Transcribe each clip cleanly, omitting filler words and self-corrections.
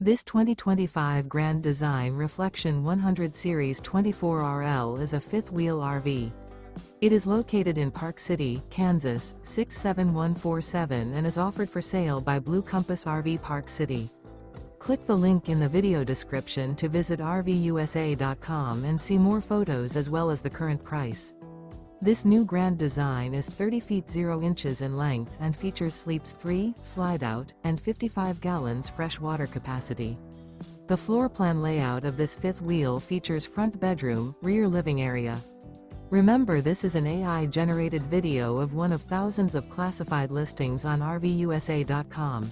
This 2025 Grand Design Reflection 100 Series 24RL is a fifth-wheel RV. It is located in Park City, Kansas, 67147 and is offered for sale by Blue Compass RV Park City. Click the link in the video description to visit RVUSA.com and see more photos as well as the current price. This new Grand Design is 30 feet 0 inches in length and features sleeps 3, slide-out, and 55 gallons fresh water capacity. The floor plan layout of this fifth wheel features front bedroom, rear living area. Remember, this is an AI-generated video of one of thousands of classified listings on RVUSA.com.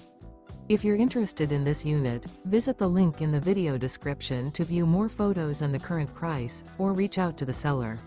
If you're interested in this unit, visit the link in the video description to view more photos and the current price, or reach out to the seller.